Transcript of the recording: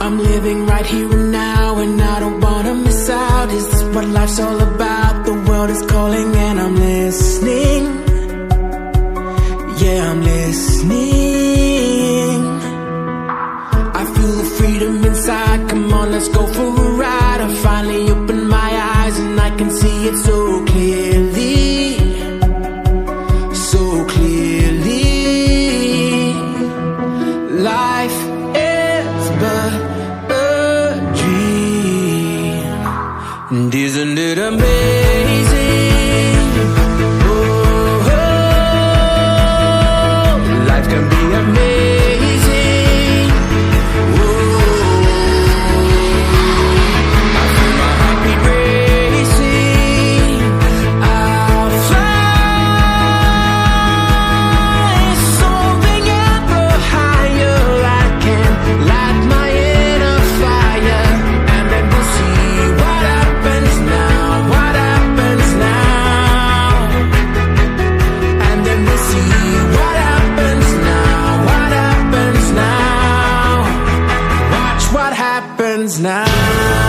I'm living right here and now, and I don't wanna miss out. Is this what life's all about? The world is calling and I'm listening. Yeah, I'm listening. I feel the freedom inside. Come on, let's go for a ride. I finally opened my eyes and I can see it so clearly. So clearly. Life is but a dream. And isn't it amazing? Oh, life can be amazing. I feel my heartbeat racing. I'll fly soaring ever higher. I can light my inner fire, and then we'll see what happens now. What happens now? And then we'll see what happens now. What happens now? Watch what happens now.